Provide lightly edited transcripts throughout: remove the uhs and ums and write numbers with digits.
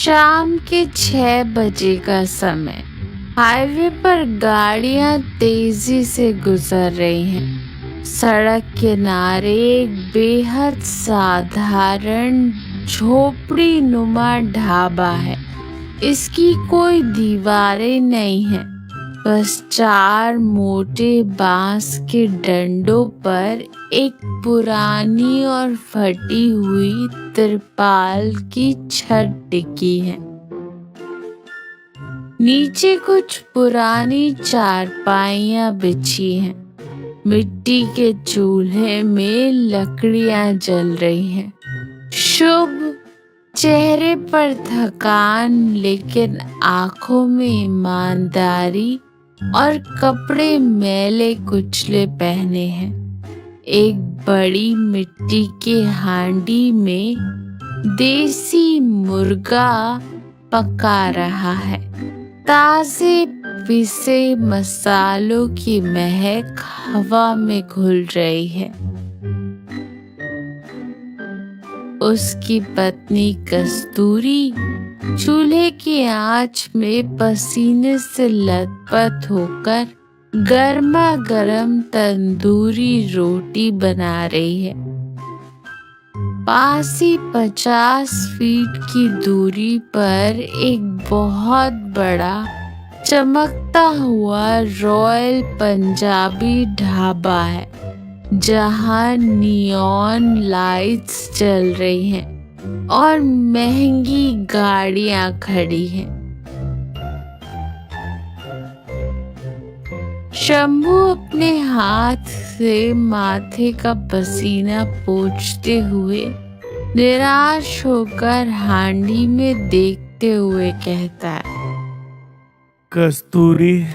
शाम के 6 बजे का समय। हाईवे पर गाड़ियां तेजी से गुजर रही हैं। सड़क किनारे एक बेहद साधारण झोपड़ी नुमा ढाबा है। इसकी कोई दीवारें नहीं है, बस 4 मोटे बांस के डंडों पर एक पुरानी और फटी हुई तिरपाल की छत टिकी है। नीचे कुछ पुरानी चारपाइयां बिछी हैं। मिट्टी के चूल्हे में लकड़ियां जल रही हैं। शुभ चेहरे पर थकान, लेकिन आंखों में ईमानदारी और कपड़े मैले कुचले पहने हैं। एक बड़ी मिट्टी के हांडी में देसी मुर्गा पका रहा है। ताजे पिसे मसालों की महक हवा में घुल रही है। उसकी पत्नी कस्तूरी चूल्हे की आंच में पसीने से लथपथ होकर गर्मा गर्म तंदूरी रोटी बना रही है। पास ही 50 फीट की दूरी पर एक बहुत बड़ा चमकता हुआ रॉयल पंजाबी ढाबा है, जहां नियॉन लाइट्स जल रही हैं और महंगी गाड़ियां खड़ी हैं। शंभू अपने हाथ से माथे का पसीना पोंछते हुए निराश होकर हांडी में देखते हुए कहता है, कस्तूरी,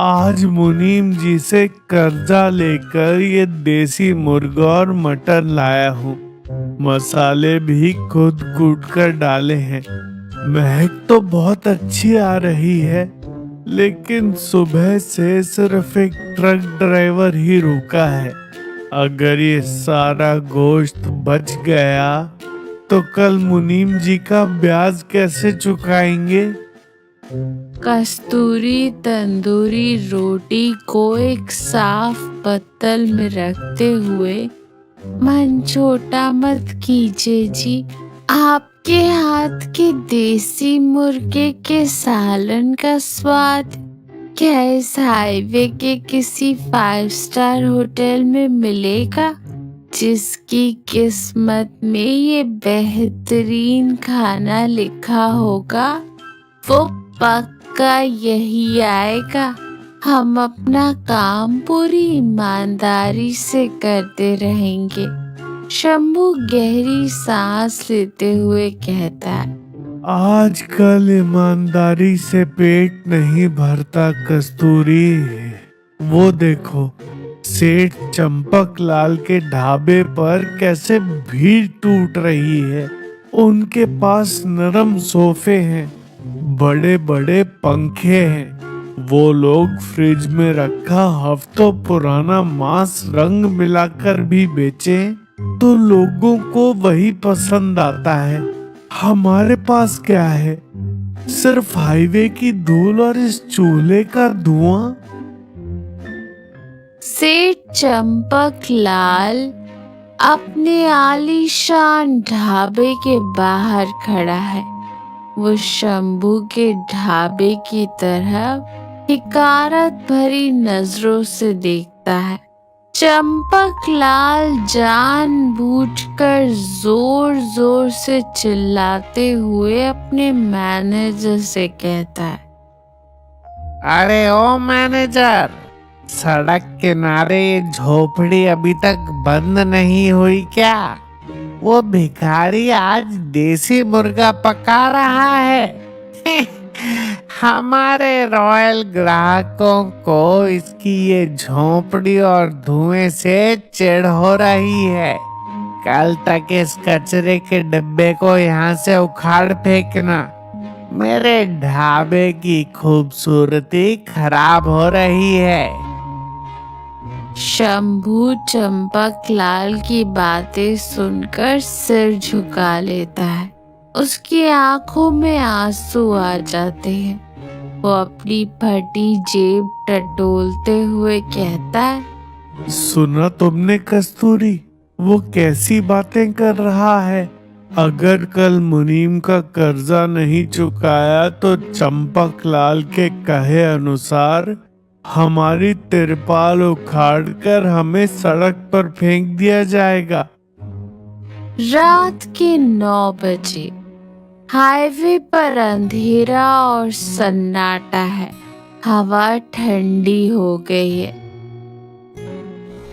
आज मुनीम जी से कर्जा लेकर ये देसी मुर्गा और मटन लाया हूँ। मसाले भी खुद कूट कर डाले हैं। महक तो बहुत अच्छी आ रही है, लेकिन सुबह से सिर्फ एक ट्रक ड्राइवर ही रुका है। अगर ये सारा गोश्त बच गया तो कल मुनीम जी का ब्याज कैसे चुकाएंगे? कस्तूरी तंदूरी रोटी को एक साफ पत्तल में रखते हुए, मन छोटा मत कीजिए जी। आपके हाथ के देसी मुर्गे के सालन का स्वाद क्या इस हाईवे के किसी 5 स्टार होटल में मिलेगा? जिसकी किस्मत में ये बेहतरीन खाना लिखा होगा, वो पक्का यही आएगा। हम अपना काम पूरी ईमानदारी से करते रहेंगे। शंभू गहरी सांस लेते हुए कहता है, आजकल ईमानदारी से पेट नहीं भरता कस्तूरी। वो देखो, सेठ चंपक लाल के ढाबे पर कैसे भीड़ टूट रही है। उनके पास नरम सोफे हैं, बड़े बड़े पंखे हैं। वो लोग फ्रिज में रखा हफ्तों पुराना मांस रंग मिलाकर भी बेचें तो लोगों को वही पसंद आता है। हमारे पास क्या है? सिर्फ हाईवे की धूल और इस चूल्हे का धुआं। सेठ चंपक लाल अपने आलीशान ढाबे के बाहर खड़ा है। वो शंभू के ढाबे की तरफ हिकारत भरी नजरों से देखता है। चंपक लाल जानबूझकर जोर जोर से चिल्लाते हुए अपने मैनेजर से कहता है, अरे ओ मैनेजर, सड़क किनारे ये झोपड़ी अभी तक बंद नहीं हुई क्या? वो भिखारी आज देसी मुर्गा पका रहा है। हमारे रॉयल ग्राहकों को इसकी ये झोपड़ी और धुएं से चिढ़ हो रही है। कल तक इस कचरे के डिब्बे को यहाँ से उखाड़ फेंकना। मेरे ढाबे की खूबसूरती खराब हो रही है। शंभू चंपक लाल की बातें सुनकर सिर झुका लेता है। उसकी आंखों में आंसू आ जाते हैं। वो अपनी फटी जेब टटोलते हुए कहता है, सुना तुमने कस्तूरी, वो कैसी बातें कर रहा है। अगर कल मुनीम का कर्जा नहीं चुकाया तो चंपक लाल के कहे अनुसार हमारी तिरपाल उखाड़कर हमें सड़क पर फेंक दिया जाएगा। रात के 9 बजे हाईवे पर अंधेरा और सन्नाटा है। हवा ठंडी हो गई है।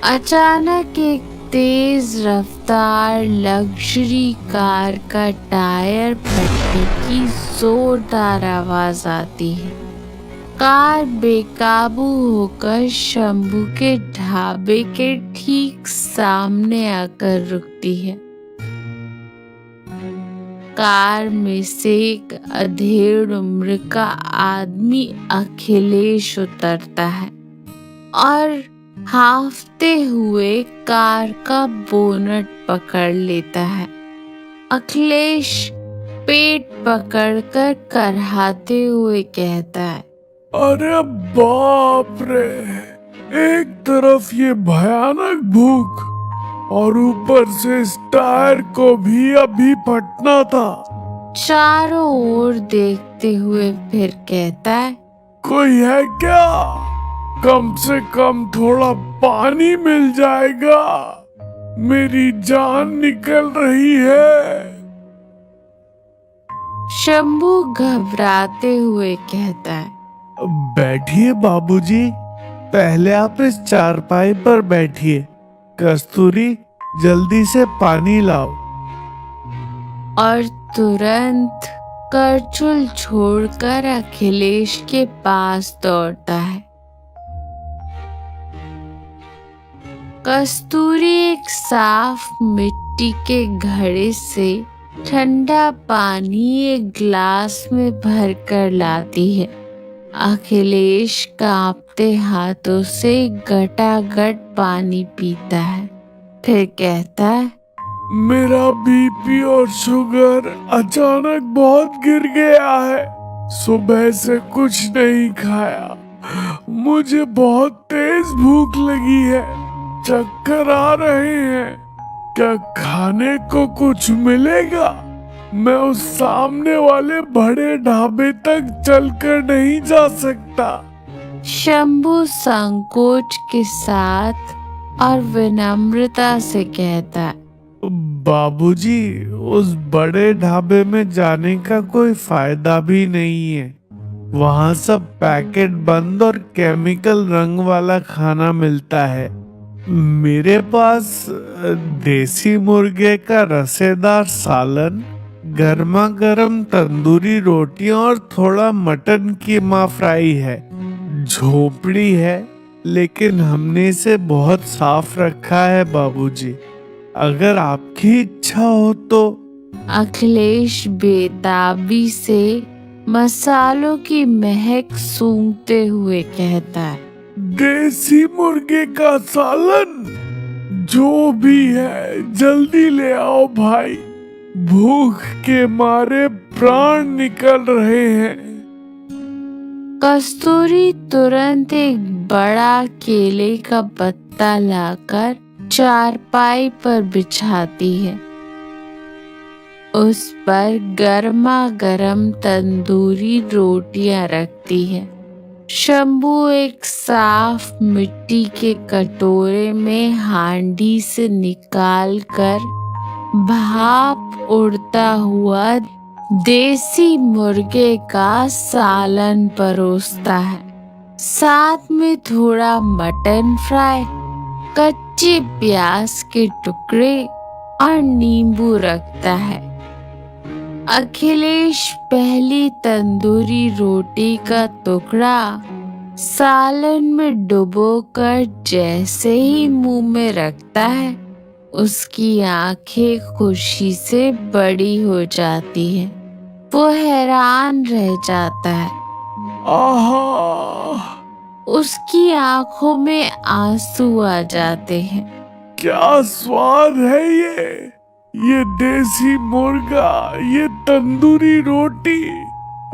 अचानक एक तेज रफ्तार लग्जरी कार का टायर फटने की जोरदार आवाज आती है। कार बेकाबू होकर शंभू के ढाबे के ठीक सामने आकर रुकती है। कार में से एक अधेड़ उम्र का आदमी अखिलेश उतरता है और हांफते हुए कार का बोनट पकड़ लेता है। अखिलेश पेट पकड़कर करहाते हुए कहता है, अरे बाप रे, एक तरफ ये भयानक भूख और ऊपर से इस टायर को भी अभी फटना था। चारों ओर देखते हुए फिर कहता है, कोई है क्या? कम से कम थोड़ा पानी मिल जाएगा, मेरी जान निकल रही है। शंभू घबराते हुए कहता है, बैठिए बाबूजी, पहले आप इस चारपाई पर बैठिए। कस्तूरी, जल्दी से पानी लाओ। और तुरंत करछुल छोड़कर अखिलेश के पास दौड़ता है। कस्तूरी एक साफ मिट्टी के घड़े से ठंडा पानी एक गिलास में भरकर लाती है। अखिलेश कांपते हाथों से गटागट पानी पीता है, फिर कहता है, मेरा बीपी और शुगर अचानक बहुत गिर गया है। सुबह से कुछ नहीं खाया, मुझे बहुत तेज भूख लगी है, चक्कर आ रहे हैं। क्या खाने को कुछ मिलेगा? मैं उस सामने वाले बड़े ढाबे तक चलकर नहीं जा सकता। शंभू संकोच के साथ और विनम्रता से कहता है, बाबूजी, उस बड़े ढाबे में जाने का कोई फायदा भी नहीं है। वहाँ सब पैकेट बंद और केमिकल रंग वाला खाना मिलता है। मेरे पास देसी मुर्गे का रसेदार सालन, गर्मा गर्म तंदूरी रोटियां और थोड़ा मटन कीमा फ्राई है। झोपड़ी है, लेकिन हमने इसे बहुत साफ रखा है बाबूजी। अगर आपकी इच्छा हो तो। अखिलेश बेताबी से मसालों की महक सूंघते हुए कहता है, देसी मुर्गे का सालन, जो भी है जल्दी ले आओ भाई, भूख के मारे प्राण निकल रहे हैं। कस्तूरी तुरंत एक बड़ा केले का पत्ता लाकर चारपाई पर बिछाती है। उस पर गर्मा गर्म तंदूरी रोटियां रखती है। शंभू एक साफ मिट्टी के कटोरे में हांडी से निकालकर भाप उड़ता हुआ देसी मुर्गे का सालन परोसता है। साथ में थोड़ा मटन फ्राई, कच्चे प्याज के टुकड़े और नींबू रखता है। अखिलेश पहली तंदूरी रोटी का टुकड़ा सालन में डुबोकर जैसे ही मुंह में रखता है, उसकी आंखें खुशी से बड़ी हो जाती हैं। वो हैरान रह जाता है। आहा, उसकी आंखों में आंसू आ जाते हैं। क्या स्वाद है ये! ये देसी मुर्गा, ये तंदूरी रोटी,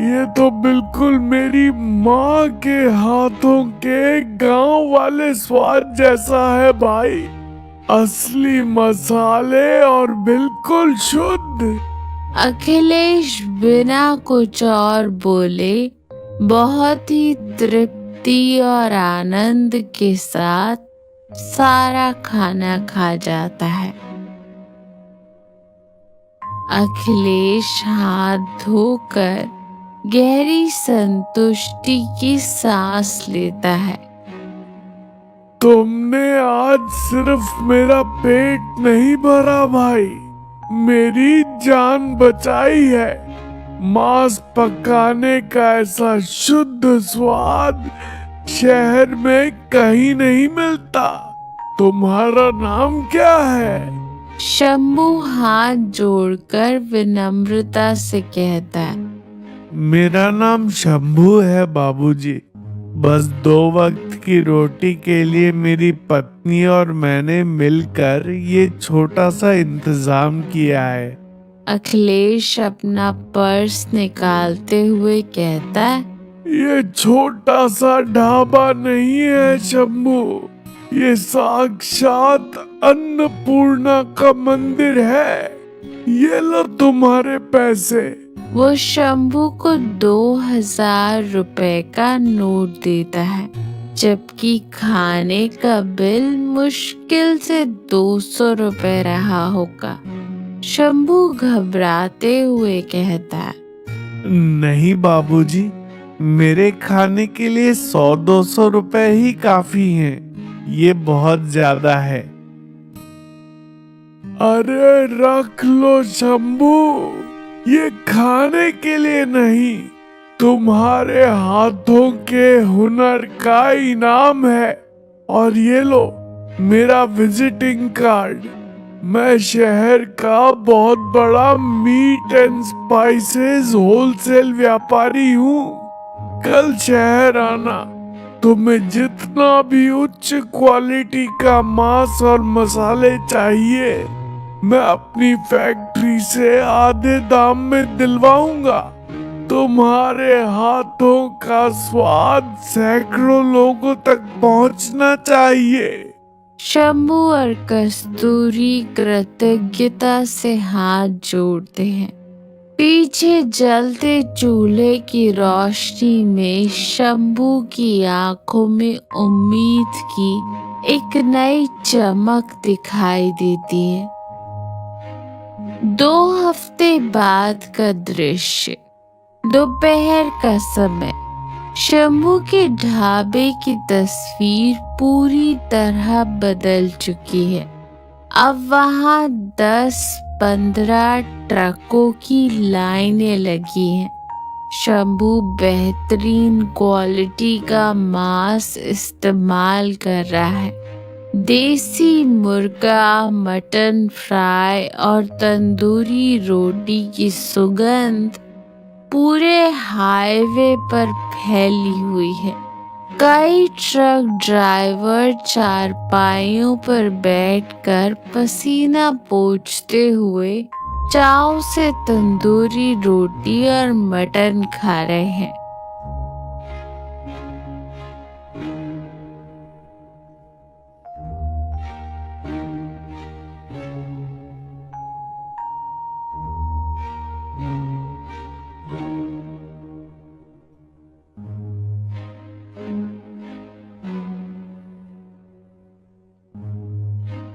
ये तो बिल्कुल मेरी माँ के हाथों के गांव वाले स्वाद जैसा है भाई। असली मसाले और बिल्कुल शुद्ध। अखिलेश बिना कुछ और बोले बहुत ही तृप्ति और आनंद के साथ सारा खाना खा जाता है। अखिलेश हाथ धोकर गहरी संतुष्टि की सांस लेता है। तुमने आज सिर्फ मेरा पेट नहीं भरा भाई, मेरी जान बचाई है। मांस पकाने का ऐसा शुद्ध स्वाद शहर में कहीं नहीं मिलता। तुम्हारा नाम क्या है? शंभू हाथ जोड़कर विनम्रता से कहता है। मेरा नाम शंभू है बाबूजी। बस 2 वक्त की रोटी के लिए मेरी पत्नी और मैंने मिलकर ये छोटा सा इंतजाम किया है। अखिलेश अपना पर्स निकालते हुए कहता है। ये छोटा सा ढाबा नहीं है शंभू, ये साक्षात अन्नपूर्णा का मंदिर है। ये लो तुम्हारे पैसे। वो शंभू को 2000 रुपए का नोट देता है, जबकि खाने का बिल मुश्किल से 200 रुपए रहा होगा। शंभू घबराते हुए कहता है। नहीं बाबूजी, मेरे खाने के लिए 100-200 रुपए ही काफी हैं। ये बहुत ज्यादा है। अरे रख लो शंभू, ये खाने के लिए नहीं, तुम्हारे हाथों के हुनर का इनाम है। और ये लो मेरा विजिटिंग कार्ड। मैं शहर का बहुत बड़ा मीट एंड स्पाइसेस होलसेल व्यापारी हूँ। कल शहर आना, तुम्हें जितना भी उच्च क्वालिटी का मांस और मसाले चाहिए मैं अपनी फैक्ट्री से आधे दाम में दिलवाऊंगा। तुम्हारे हाथों का स्वाद सैकड़ों लोगों तक पहुंचना चाहिए। शंभू और कस्तूरी कृतज्ञता से हाथ जोड़ते हैं। पीछे जलते चूल्हे की रोशनी में शंभू की आंखों में उम्मीद की एक नई चमक दिखाई देती है। 2 हफ्ते बाद का दृश्य। दोपहर का समय। शंभू के ढाबे की तस्वीर पूरी तरह बदल चुकी है। अब वहाँ 10-15 ट्रकों की लाइनें लगी हैं। शंभू बेहतरीन क्वालिटी का मांस इस्तेमाल कर रहा है। देसी मुर्गा, मटन फ्राई और तंदूरी रोटी की सुगंध पूरे हाईवे पर फैली हुई है। कई ट्रक ड्राइवर चारपाइयों पर बैठकर पसीना पोंछते हुए चाव से तंदूरी रोटी और मटन खा रहे हैं।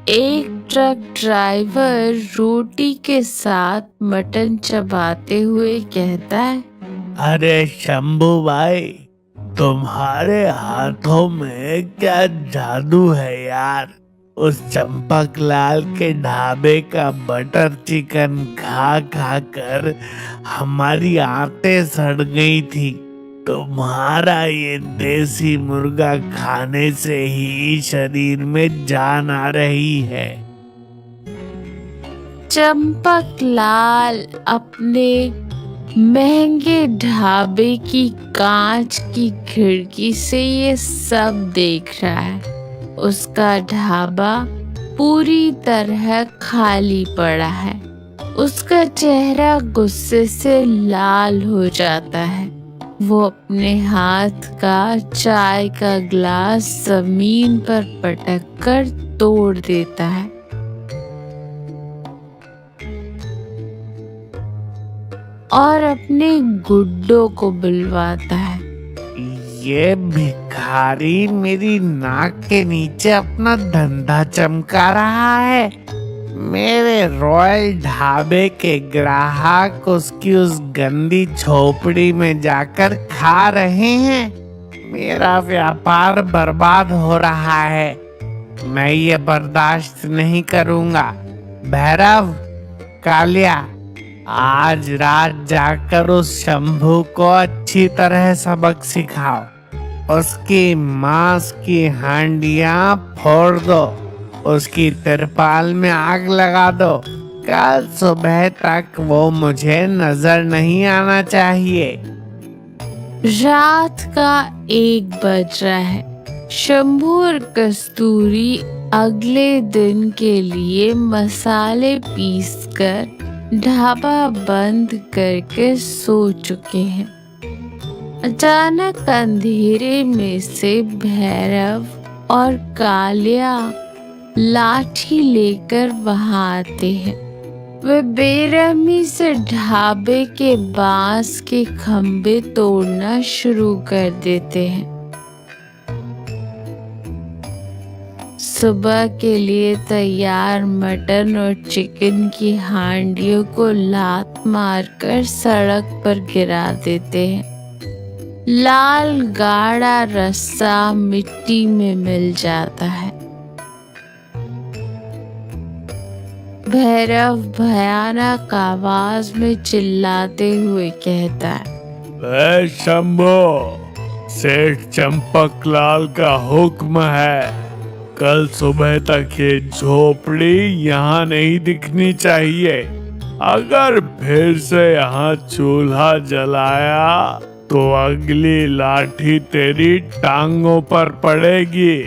एक ट्रक ड्राइवर रोटी के साथ मटन चबाते हुए कहता है। अरे शंभू भाई, तुम्हारे हाथों में क्या जादू है यार। उस चंपक लाल के ढाबे का बटर चिकन खा खा कर हमारी आंतें सड़ गई थी। तुम्हारा ये देसी मुर्गा खाने से ही शरीर में जान आ रही है। चंपक लाल अपने महंगे ढाबे की कांच की खिड़की से ये सब देख रहा है। उसका ढाबा पूरी तरह खाली पड़ा है। उसका चेहरा गुस्से से लाल हो जाता है। वो अपने हाथ का चाय का ग्लास जमीन पर पटक कर तोड़ देता है। और अपने गुड्डो को बुलवाता है। ये भिखारी मेरी नाक के नीचे अपना धंधा चमका रहा है। मेरे रॉयल ढाबे के ग्राहक उसकी उस गंदी झोपड़ी में जाकर खा रहे हैं। मेरा व्यापार बर्बाद हो रहा है। मैं ये बर्दाश्त नहीं करूंगा। भैरव, कालिया, आज रात जाकर उस शंभू को अच्छी तरह सबक सिखाओ। उसकी मांस की हांडियां फोड़ दो, उसकी तिरपाल में आग लगा दो। कल सुबह तक वो मुझे नजर नहीं आना चाहिए। रात का 1 बज रहा है। शंभू और कस्तूरी अगले दिन के लिए मसाले पीसकर ढाबा बंद करके सो चुके हैं। अचानक अंधेरे में से भैरव और कालिया लाठी लेकर वहां आते हैं। वे बेरहमी से ढाबे के बांस के खंभे तोड़ना शुरू कर देते हैं। सुबह के लिए तैयार मटन और चिकन की हांडियों को लात मारकर सड़क पर गिरा देते हैं। लाल गाढ़ा रस्सा मिट्टी में मिल जाता है। भैरव भयानक आवाज में चिल्लाते हुए कहता है, शंभो, सेठ चंपक लाल का हुक्म है, कल सुबह तक ये झोपड़ी यहाँ नहीं दिखनी चाहिए। अगर फिर से यहाँ चूल्हा जलाया तो अगली लाठी तेरी टांगों पर पड़ेगी।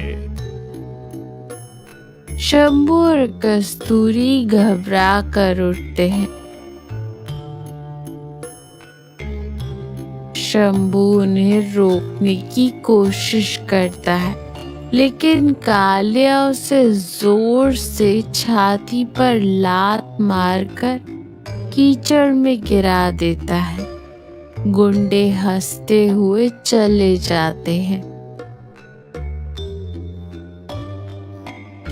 शंभू और कस्तूरी घबरा कर उठते हैं। शंभू उन्हें रोकने की कोशिश करता है, लेकिन कालिया उसे जोर से छाती पर लात मारकर कीचड़ में गिरा देता है। गुंडे हंसते हुए चले जाते हैं।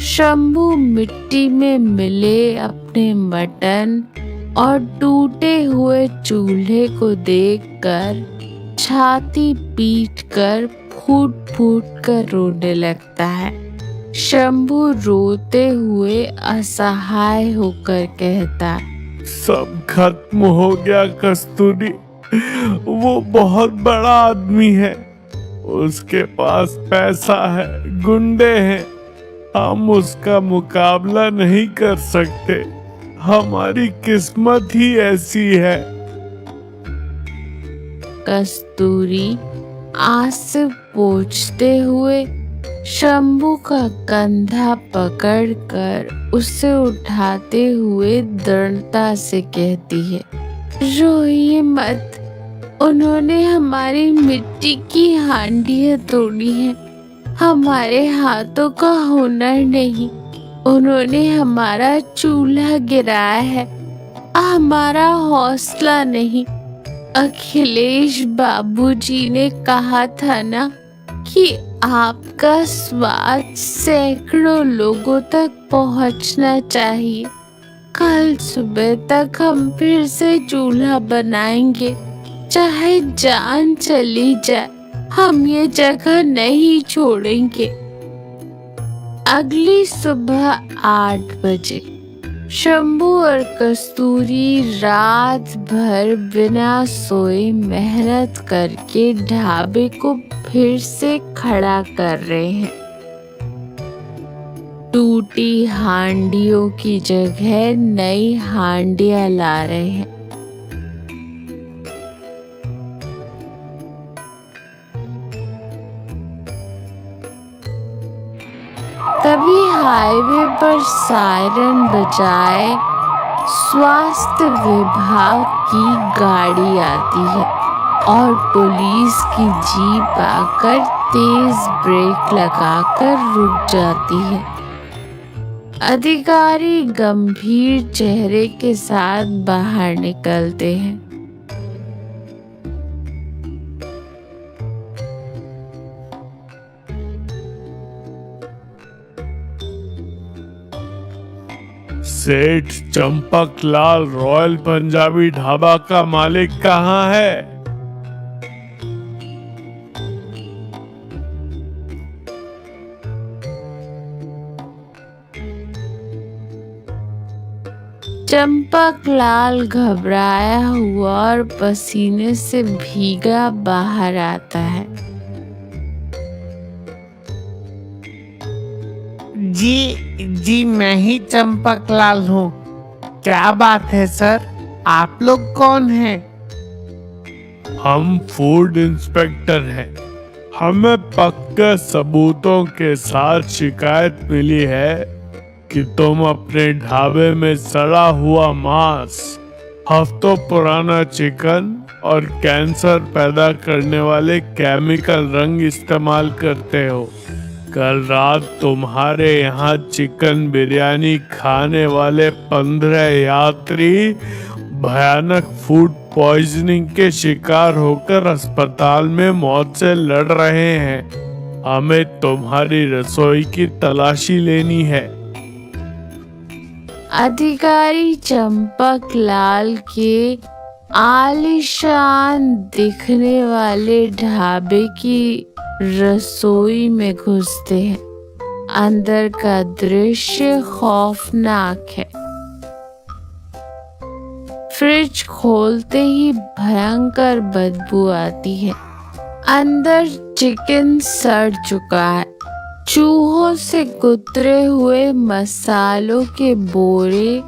शंभू मिट्टी में मिले अपने मटन और टूटे हुए चूल्हे को देखकर छाती पीटकर फूट फूट कर रोने लगता है। शंभू रोते हुए असहाय होकर कहता है, सब खत्म हो गया कस्तूरी। वो बहुत बड़ा आदमी है, उसके पास पैसा है, गुंडे हैं, हम उसका मुकाबला नहीं कर सकते। हमारी किस्मत ही ऐसी है। कस्तूरी आस से पोंछते हुए शंभू का कंधा पकड़कर उसे उठाते हुए दृढ़ता से कहती है, रोइए मत, उन्होंने हमारी मिट्टी की हांडियां तोड़ी हैं, हमारे हाथों का हुनर नहीं। उन्होंने हमारा चूल्हा गिराया है, हमारा हौसला नहीं। अखिलेश बाबूजी ने कहा था ना कि आपका स्वाद सैकड़ों लोगों तक पहुंचना चाहिए। कल सुबह तक हम फिर से चूल्हा बनाएंगे, चाहे जान चली जाए, हम ये जगह नहीं छोड़ेंगे। अगली सुबह 8 बजे शंभू और कस्तूरी रात भर बिना सोए मेहनत करके ढाबे को फिर से खड़ा कर रहे हैं। टूटी हांडियों की जगह नई हांडियां ला रहे हैं। तभी हाईवे पर सायरन बजाए स्वास्थ्य विभाग की गाड़ी आती है और पुलिस की जीप आकर तेज ब्रेक लगाकर रुक जाती है। अधिकारी गंभीर चेहरे के साथ बाहर निकलते हैं। सेठ चंपकलाल रॉयल पंजाबी ढाबा का मालिक कहाँ है? चंपकलाल घबराया हुआ और पसीने से भीगा बाहर आता है। जी मैं ही चंपकलाल हूँ। क्या बात है सर, आप लोग कौन हैं? हम फूड इंस्पेक्टर हैं। हमें पक्के सबूतों के साथ शिकायत मिली है कि तुम अपने ढाबे में सड़ा हुआ मांस, हफ्तों पुराना चिकन और कैंसर पैदा करने वाले केमिकल रंग इस्तेमाल करते हो। कल रात तुम्हारे यहाँ चिकन बिरयानी खाने वाले 15 यात्री भयानक फूड पॉइजनिंग के शिकार होकर अस्पताल में मौत से लड़ रहे हैं। हमें तुम्हारी रसोई की तलाशी लेनी है। अधिकारी चंपकलाल के आलीशान दिखने वाले ढाबे की रसोई में घुसते हैं। अंदर का दृश्य खौफनाक है। फ्रिज खोलते ही भयंकर बदबू आती है। अंदर चिकन सड़ चुका है। चूहों से कुतरे हुए मसालों के बोरे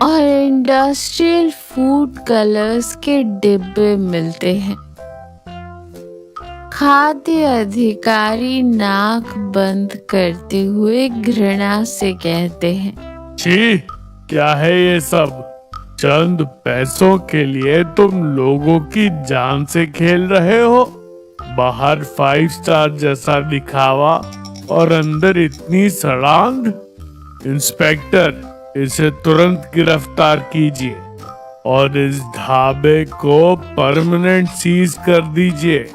और इंडस्ट्रियल फूड कलर्स के डिब्बे मिलते हैं। खाद्य अधिकारी नाक बंद करते हुए घृणा से कहते हैं, छी, क्या है ये सब? चंद पैसों के लिए तुम लोगों की जान से खेल रहे हो। बाहर 5 स्टार जैसा दिखावा और अंदर इतनी सड़ांध। इंस्पेक्टर, इसे तुरंत गिरफ्तार कीजिए और इस ढाबे को परमानेंट सीज कर दीजिए।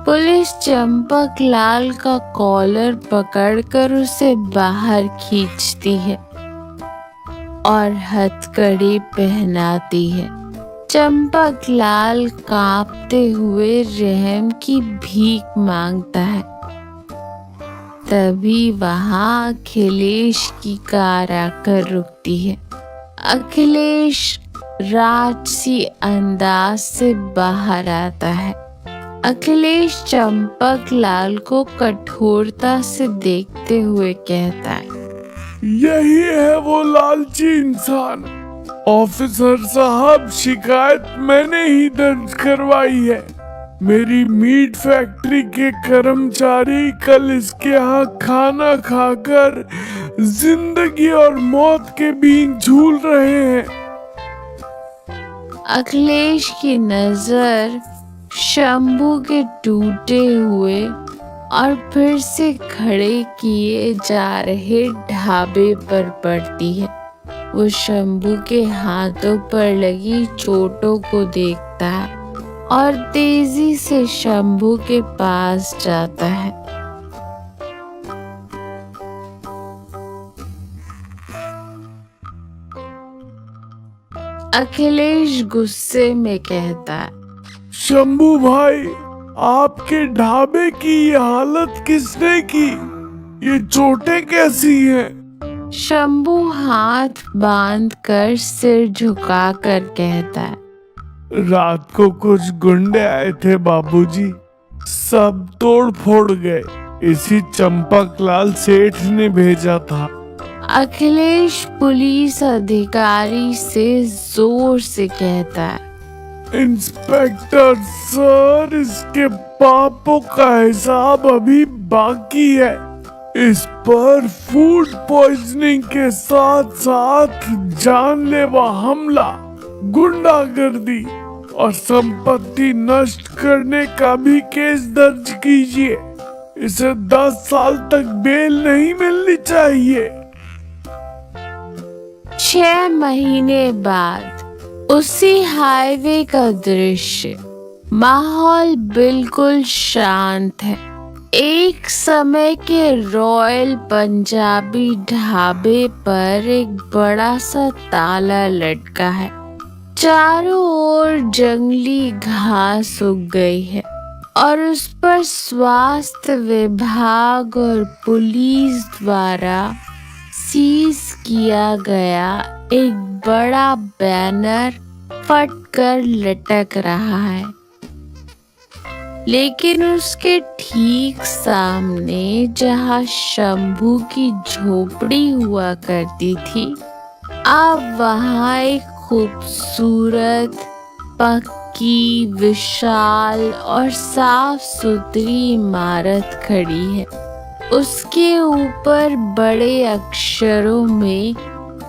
पुलिस चंपकलाल का कॉलर पकड़कर उसे बाहर खींचती है और हथकड़ी पहनाती है। चंपकलाल कांपते हुए रहम की भीख मांगता है। तभी वहां अखिलेश की कार आकर रुकती है। अखिलेश राजसी अंदाज से बाहर आता है। अखिलेश चंपकलाल को कठोरता से देखते हुए कहता है, यही है वो लालची इंसान। ऑफिसर साहब, शिकायत मैंने ही दर्ज करवाई है। मेरी मीट फैक्ट्री के कर्मचारी कल इसके यहाँ खाना खाकर जिंदगी और मौत के बीच झूल रहे हैं। अखिलेश की नजर शंभू के टूटे हुए और फिर से खड़े किए जा रहे ढाबे पर पड़ती है। वो शंभू के हाथों पर लगी चोटों को देखता है और तेजी से शंभू के पास जाता है। अखिलेश गुस्से में कहता है, शंभू भाई, आपके ढाबे की ये हालत किसने की? ये चोटें कैसी हैं? शंभू हाथ बांधकर सिर झुकाकर कहता है, रात को कुछ गुंडे आए थे बाबूजी, सब तोड़ फोड़ गए। इसी चंपकलाल सेठ ने भेजा था। अखिलेश पुलिस अधिकारी से जोर से कहता है, इंस्पेक्टर सर, इसके पापों का हिसाब अभी बाकी है। इस पर फूड पॉइजनिंग के साथ साथ जानलेवा हमला, गुंडागर्दी और संपत्ति नष्ट करने का भी केस दर्ज कीजिए। इसे 10 साल तक बेल नहीं मिलनी चाहिए। 6 महीने बाद उसी हाईवे का दृश्य। माहौल बिल्कुल शांत है। एक समय के रॉयल पंजाबी ढाबे पर एक बड़ा सा ताला लटका है। चारों ओर जंगली घास उग गई है और उस पर स्वास्थ्य विभाग और पुलिस द्वारा सीज किया गया एक बड़ा बैनर फटकर लटक रहा है। लेकिन उसके ठीक सामने जहाँ शंभू की झोपड़ी हुआ करती थी, अब वहाँ एक खूबसूरत, पक्की, विशाल और साफ सुथरी इमारत खड़ी है। उसके ऊपर बड़े अक्षरों में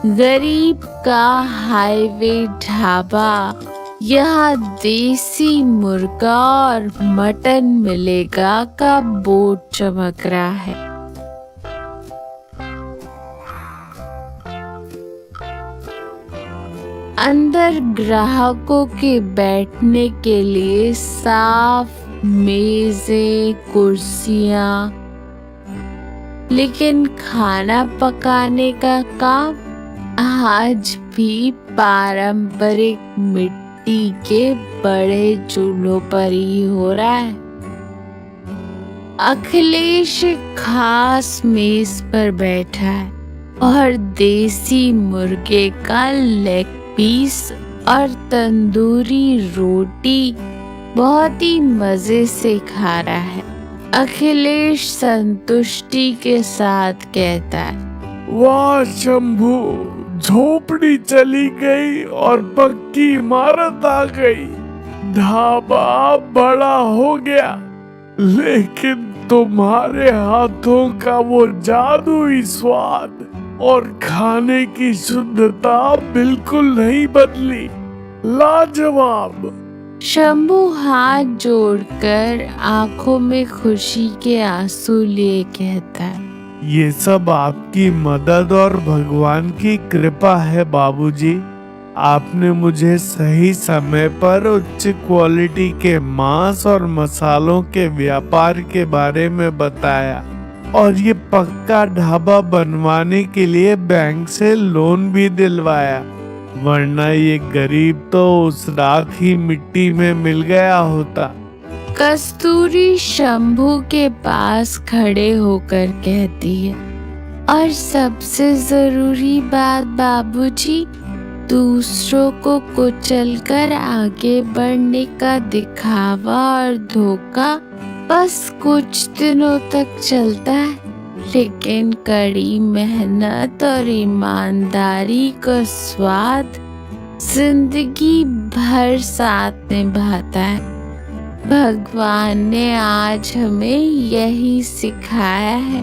गरीब का हाईवे ढाबा, यहाँ देसी मुर्गा और मटन मिलेगा का बोर्ड चमक रहा है। अंदर ग्राहकों के बैठने के लिए साफ मेजें, कुर्सियां, लेकिन खाना पकाने का काम आज भी पारंपरिक मिट्टी के बड़े चूल्हों पर ही हो रहा है। अखिलेश खास मेज पर बैठा है और देसी मुर्गे का लेग पीस और तंदूरी रोटी बहुत ही मजे से खा रहा है। अखिलेश संतुष्टि के साथ कहता है, वाह शंभू, झोपड़ी चली गई और पक्की इमारत आ गई। ढाबा बड़ा हो गया, लेकिन तुम्हारे हाथों का वो जादुई स्वाद और खाने की शुद्धता बिल्कुल नहीं बदली। लाजवाब। शंभू हाथ जोड़कर आंखों में खुशी के आंसू लिए कहता है, ये सब आपकी मदद और भगवान की कृपा है बाबूजी। आपने मुझे सही समय पर उच्च क्वालिटी के मांस और मसालों के व्यापार के बारे में बताया और ये पक्का ढाबा बनवाने के लिए बैंक से लोन भी दिलवाया, वरना ये गरीब तो उस रात ही मिट्टी में मिल गया होता। कस्तूरी शंभू के पास खड़े होकर कहती है, और सबसे जरूरी बात बाबूजी, दूसरों को कुचलकर आगे बढ़ने का दिखावा और धोखा बस कुछ दिनों तक चलता है, लेकिन कड़ी मेहनत और ईमानदारी का स्वाद जिंदगी भर साथ निभाता है। भगवान ने आज हमें यही सिखाया है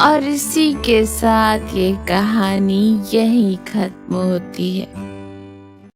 और इसी के साथ ये कहानी यहीं खत्म होती है।